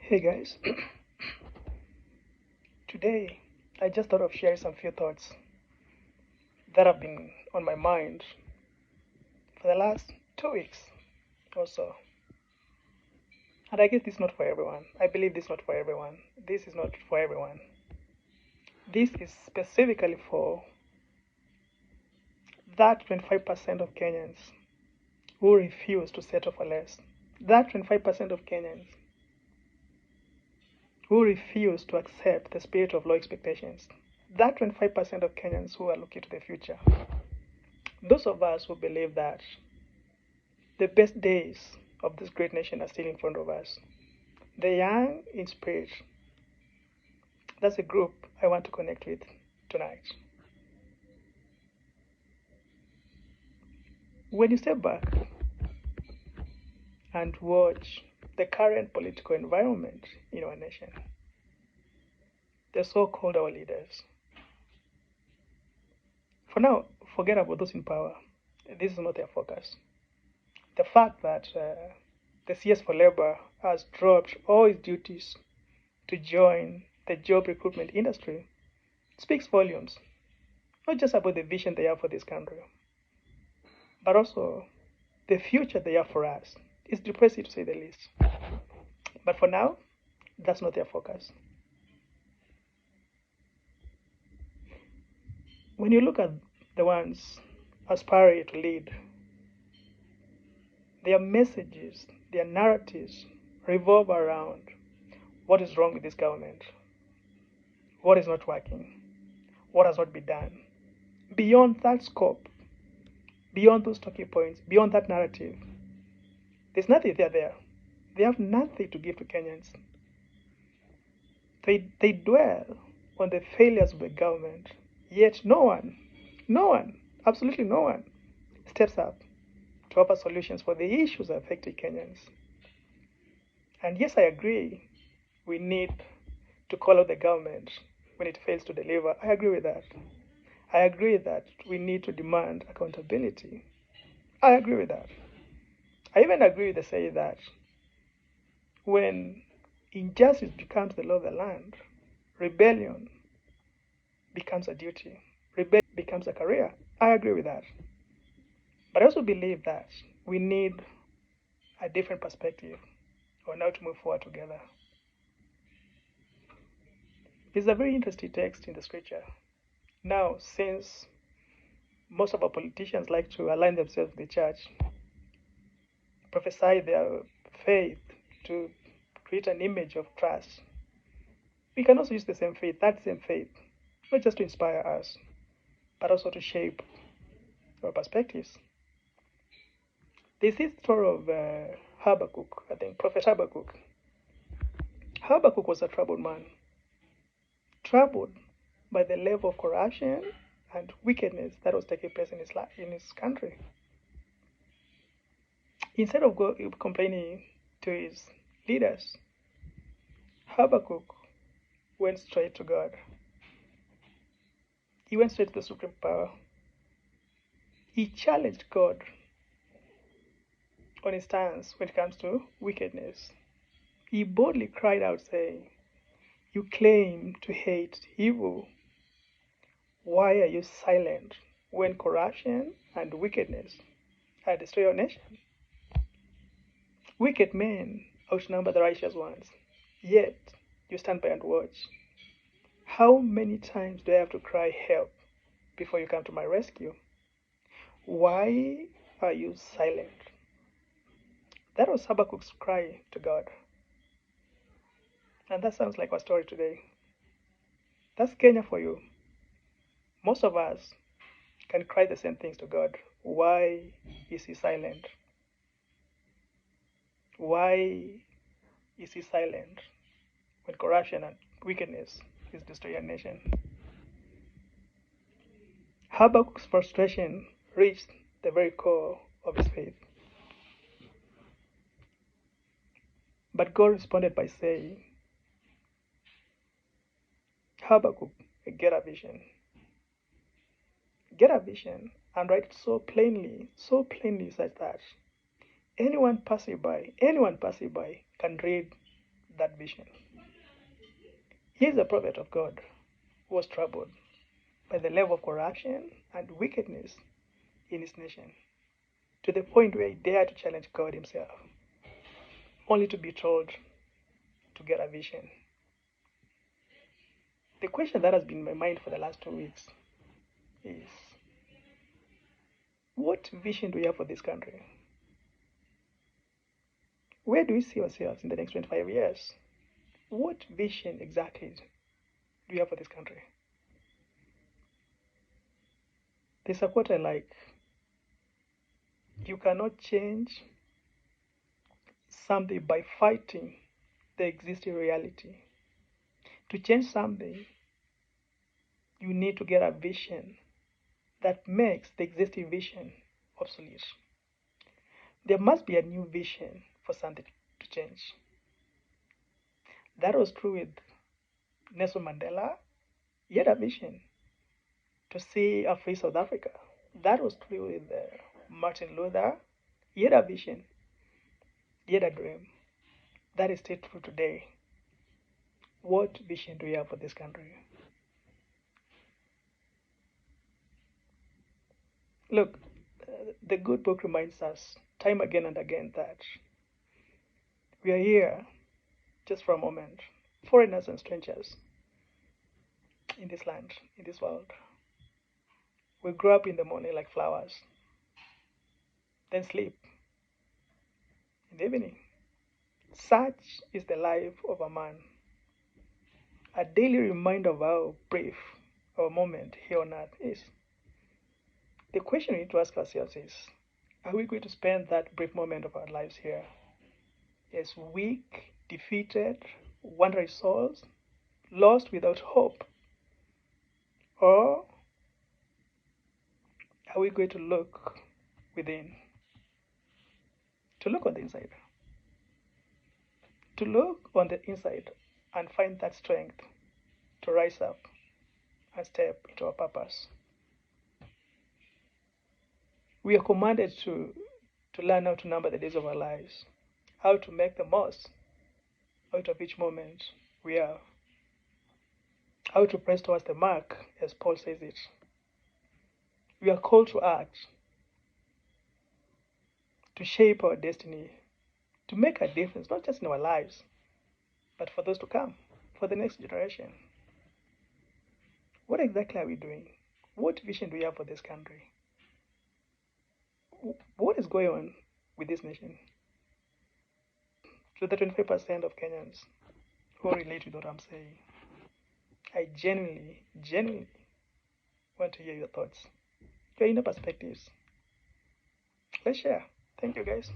Hey guys, today I just thought of sharing some few thoughts that have been on my mind for the last 2 weeks or so. And I guess this is not for everyone. I believe this is not for everyone. This is not for everyone. This is specifically for that 25% of Kenyans who refuse to settle for less. That 25% of Kenyans who refuse to accept the spirit of low expectations. That 25% of Kenyans who are looking to the future. Those of us who believe that the best days of this great nation are still in front of us. The young in spirit, that's a group I want to connect with tonight. When you step back and watch the current political environment in our nation, the so-called our leaders, for now, forget about those in power. This is not their focus. The fact that the CS for Labor has dropped all its duties to join the job recruitment industry speaks volumes, not just about the vision they have for this country, but also the future they have for us. It's depressing to say the least. But for now, that's not their focus. When you look at the ones aspiring to lead, their messages, their narratives revolve around what is wrong with this government, what is not working, what has not been done. Beyond that scope, beyond those talking points, beyond that narrative, there's nothing there. They have nothing to give to Kenyans. They dwell on the failures of the government, yet no one, absolutely no one, steps up to offer solutions for the issues affecting Kenyans. And yes, I agree, we need to call out the government when it fails to deliver. I agree with that. I agree that we need to demand accountability. I agree with that. I even agree with the say that when injustice becomes the law of the land, rebellion becomes a duty, rebellion becomes a career. I agree with that. But I also believe that we need a different perspective on how to move forward together. It's a very interesting text in the scripture. Now, since most of our politicians like to align themselves with the church, prophesy their faith to create an image of trust, we can also use the same faith, that same faith, not just to inspire us, but also to shape our perspectives. There's this story of Habakkuk, I think, Prophet Habakkuk. Habakkuk was a troubled man, troubled by the level of corruption and wickedness that was taking place in his country. Instead of complaining to his leaders, Habakkuk went straight to God. He went straight to the supreme power. He challenged God on his stance when it comes to wickedness. He boldly cried out, saying, "You claim to hate evil. Why are you silent when corruption and wickedness are destroying your nation? Wicked men outnumber the righteous ones, yet you stand by and watch. How many times do I have to cry help before you come to my rescue? Why are you silent?" That was Habakkuk's cry to God. And that sounds like our story today. That's Kenya for you. Most of us can cry the same things to God. Why is he silent? Why is he silent when corruption and wickedness is destroying a nation? Habakkuk's frustration reached the very core of his faith. But God responded by saying, "Habakkuk, get a vision. Get a vision and write it so plainly such that anyone passing by can read that vision. He is a prophet of God who was troubled by the level of corruption and wickedness in his nation, to the point where he dared to challenge God himself, only to be told to get a vision. The question that has been in my mind for the last 2 weeks is, what vision do we have for this country? Where do we see ourselves in the next 25 years? What vision exactly do you have for this country? There's a quote I like. You cannot change something by fighting the existing reality. To change something, you need to get a vision that makes the existing vision obsolete. There must be a new vision for something to change. That was true with Nelson Mandela. He had a vision to see a free South Africa. That was true with Martin Luther. He had a vision. He had a dream. That is still true today. What vision do we have for this country? Look, the good book reminds us time again and again that we are here just for a moment, foreigners and strangers in this land, in this world. We grow up in the morning like flowers, then sleep in the evening. Such is the life of a man, a daily reminder of how brief our moment here on earth is. The question we need to ask ourselves is, are we going to spend that brief moment of our lives here as weak, defeated, wandering souls, lost without hope? Or are we going to look within, to look on the inside, to look on the inside and find that strength to rise up and step into our purpose? We are commanded to learn how to number the days of our lives, how to make the most out of each moment we have, how to press towards the mark, as Paul says it. We are called to act, to shape our destiny, to make a difference, not just in our lives, but for those to come, for the next generation. What exactly are we doing? What vision do we have for this country? What is going on with this nation? To the 25% of Kenyans who relate with what I'm saying, I genuinely want to hear your thoughts, your inner perspectives. Let's share. Thank you, guys.